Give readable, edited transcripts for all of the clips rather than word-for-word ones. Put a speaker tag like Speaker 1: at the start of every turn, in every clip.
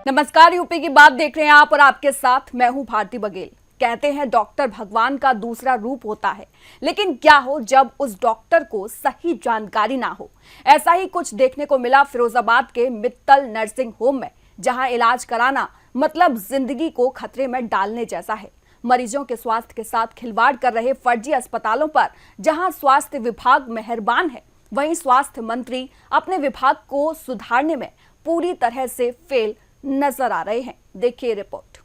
Speaker 1: नमस्कार, यूपी की बात देख रहे हैं आप और आपके साथ मैं हूं भारती बघेल। कहते हैं डॉक्टर भगवान का दूसरा रूप होता है, लेकिन क्या हो जब उस डॉक्टर को सही जानकारी ना हो। ऐसा ही कुछ देखने को मिला फिरोजाबाद के मित्तल नर्सिंग होम में, जहां इलाज कराना मतलब जिंदगी को खतरे में डालने जैसा है। मरीजों के स्वास्थ्य के साथ खिलवाड़ कर रहे फर्जी अस्पतालों पर जहां स्वास्थ्य विभाग मेहरबान है, वहीं स्वास्थ्य मंत्री अपने विभाग को सुधारने में पूरी तरह से फेल नजर आ रहे हैं। देखिए रिपोर्ट।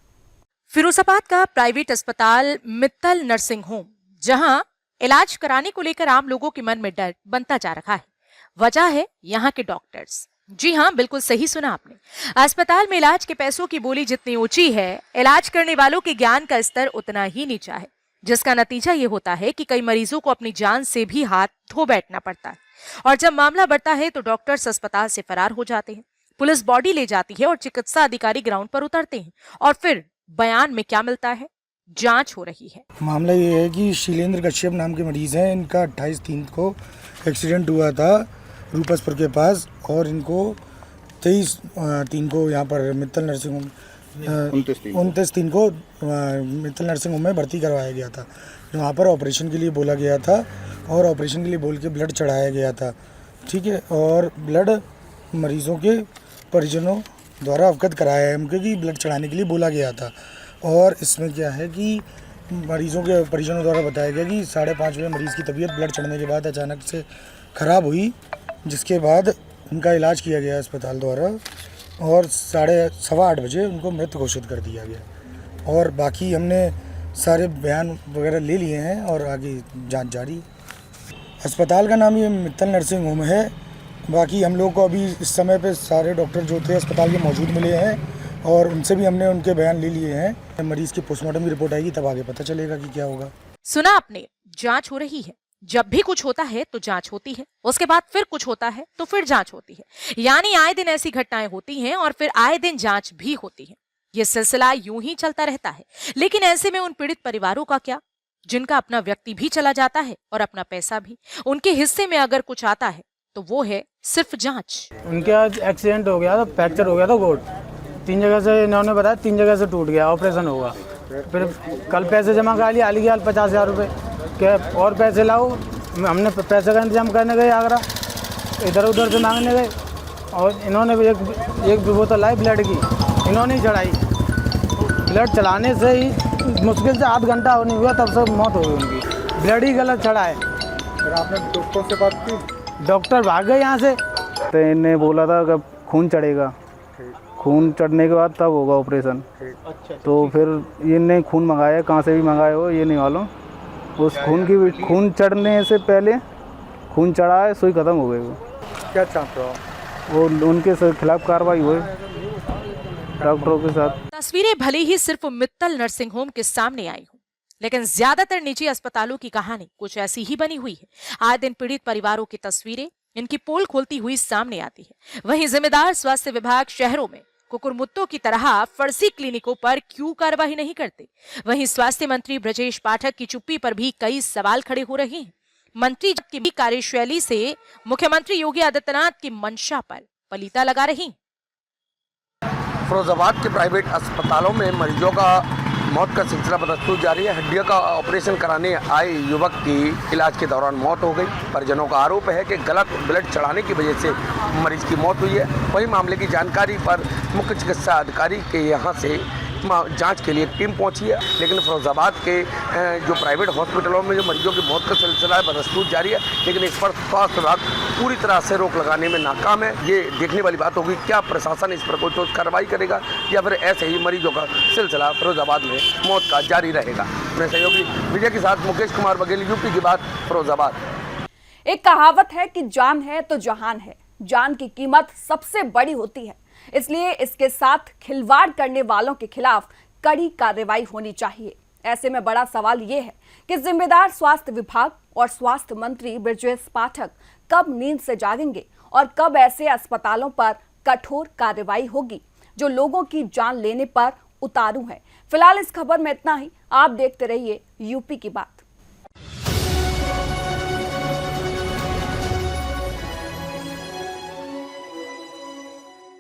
Speaker 2: फिरोजाबाद का प्राइवेट अस्पताल मित्तल नर्सिंग होम, जहां इलाज कराने को लेकर आम लोगों के मन में डर बनता जा रहा है। वजह है यहाँ के डॉक्टर्स। जी हाँ, बिल्कुल सही सुना आपने। अस्पताल में इलाज के पैसों की बोली जितनी ऊंची है, इलाज करने वालों के ज्ञान का स्तर उतना ही नीचा है, जिसका नतीजा ये होता है कि कई मरीजों को अपनी जान से भी हाथ धो बैठना पड़ता है। और जब मामला बढ़ता है तो डॉक्टर्स अस्पताल से फरार हो जाते हैं। पुलिस बॉडी ले जाती है और चिकित्सा अधिकारी ग्राउंड पर उतरते हैं, और फिर बयान में क्या मिलता है? जांच हो रही है।
Speaker 3: मामला ये है कि शीलेंद्र कश्यप नाम के मरीज हैं। इनका 28/3 को एक्सीडेंट हुआ था रूपसपुर के पास, और इनको 23/3 को यहाँ पर मित्तल नर्सिंग होम 29/3 को मित्तल नर्सिंग होम में भर्ती करवाया गया था। वहाँ पर ऑपरेशन के लिए बोला गया था, और ऑपरेशन के लिए बोल के ब्लड चढ़ाया गया था। ठीक है, और ब्लड मरीजों के परिजनों द्वारा अवगत कराया है उनके कि ब्लड चढ़ाने के लिए बोला गया था। और इसमें क्या है कि मरीजों के परिजनों द्वारा बताया गया कि 5:30 बजे मरीज़ की तबीयत ब्लड चढ़ने के बाद अचानक से ख़राब हुई, जिसके बाद उनका इलाज किया गया अस्पताल द्वारा, और 8:15 बजे उनको मृत घोषित कर दिया गया। और बाकी हमने सारे बयान वगैरह ले लिए हैं और आगे जांच जारी। अस्पताल का नाम ये मित्तल नर्सिंग होम है। बाकी हम लोग को अभी इस समय पे सारे डॉक्टर जो थे अस्पताल के मौजूद मिले हैं, और उनसे भी हमने उनके बयान ले लिए हैं। मरीज की पोस्टमार्टम की रिपोर्ट आएगी, तब आगे पता चलेगा कि क्या होगा।
Speaker 2: सुना आपने, जांच हो रही है। जब भी कुछ होता है तो जांच होती है, उसके बाद फिर कुछ होता है तो फिर जांच होती है। यानी आए दिन ऐसी घटनाएं होती हैं और फिर आए दिन जांच भी होती है। ये सिलसिला यूं ही चलता रहता है। लेकिन ऐसे में उन पीड़ित परिवारों का क्या, जिनका अपना व्यक्ति भी चला जाता है और अपना पैसा भी? उनके हिस्से में अगर कुछ आता है तो वो है सिर्फ जांच।
Speaker 4: उनके आज एक्सीडेंट हो गया था, फ्रैक्चर हो गया था गोड। 3 जगह से इन्होंने बताया, 3 जगह से टूट गया, ऑपरेशन होगा। फिर कल पैसे जमा करा लिया, हाल 50,000 रुपये के, और पैसे लाओ। हमने पैसे का इंतजाम करने गए आगरा, इधर उधर से मांगने गए, और इन्होंने भी एक बोतल लाई ब्लड की, इन्होंने ही चढ़ाई। ब्लड चलाने से ही मुश्किल से 8 घंटा नहीं हुआ, तब से मौत हो गई उनकी। ब्लड ही गलत चढ़ा है।
Speaker 3: फिर आपने डॉक्टर से बात की?
Speaker 4: डॉक्टर भाग गए यहाँ से।
Speaker 5: तो इन्हें बोला था कि खून चढ़ेगा, खून चढ़ने के बाद तब होगा ऑपरेशन। तो फिर इन्हें खून मंगाया, कहाँ से भी मंगाया हो ये नहीं मालूम। उस खून चढ़ने से पहले खून चढ़ा है, सुई खत्म हो गई। वो
Speaker 3: क्या चाहते हो?
Speaker 5: वो उनके खिलाफ कार्रवाई हुई डॉक्टरों के साथ।
Speaker 2: तस्वीरें भले ही सिर्फ मित्तल नर्सिंग होम के सामने आई हो, लेकिन ज्यादातर निजी अस्पतालों की कहानी कुछ ऐसी ही बनी हुई है। आए दिन पीड़ित परिवारों की तस्वीरें इनकी पोल खोलती हुई सामने आती है। वहीं जिम्मेदार स्वास्थ्य विभाग शहरों में कुकुरमुत्तों की तरह फर्जी क्लिनिकों पर क्यों कार्रवाई नहीं करते? वहीं स्वास्थ्य मंत्री ब्रजेश पाठक की चुप्पी पर भी कई सवाल खड़े हो रहे हैं। मंत्री की कार्यशैली से मुख्यमंत्री योगी आदित्यनाथ की मंशा पर पलीता लगा रही।
Speaker 6: फिरोजाबाद के प्राइवेट अस्पतालों में मरीजों का मौत का सिलसिला बदस्तूर जारी है। हड्डियों का ऑपरेशन कराने आए युवक की इलाज के दौरान मौत हो गई। परिजनों का आरोप है कि गलत ब्लड चढ़ाने की वजह से मरीज की मौत हुई है। वहीं मामले की जानकारी पर मुख्य चिकित्सा अधिकारी के यहां से जांच के लिए टीम पहुंची है, लेकिन फिरोजाबाद के जो प्राइवेट हॉस्पिटलों में जो मरीजों की मौत का सिलसिला है बदस्तूर जारी है, लेकिन इस पर स्वास्थ्य विभाग पूरी तरह से रोक लगाने में नाकाम है। ये देखने वाली बात होगी, क्या प्रशासन इस पर कोई ठोस कार्रवाई करेगा, या फिर ऐसे ही मरीजों का सिलसिला फिरोजाबाद में मौत का जारी रहेगा। अपने सहयोगी विजय के साथ मुकेश कुमार बघेल, यूपी की बात, फिरोजाबाद।
Speaker 1: एक कहावत है कि जान है तो जहान है। जान की कीमत सबसे बड़ी होती है, इसलिए इसके साथ खिलवाड़ करने वालों के खिलाफ कड़ी कार्रवाई होनी चाहिए। ऐसे में बड़ा सवाल यह है कि जिम्मेदार स्वास्थ्य विभाग और स्वास्थ्य मंत्री ब्रजेश पाठक कब नींद से जागेंगे और कब ऐसे अस्पतालों पर कठोर कार्रवाई होगी जो लोगों की जान लेने पर उतारू है। फिलहाल इस खबर में इतना ही। आप देखते रहिए यूपी की बात।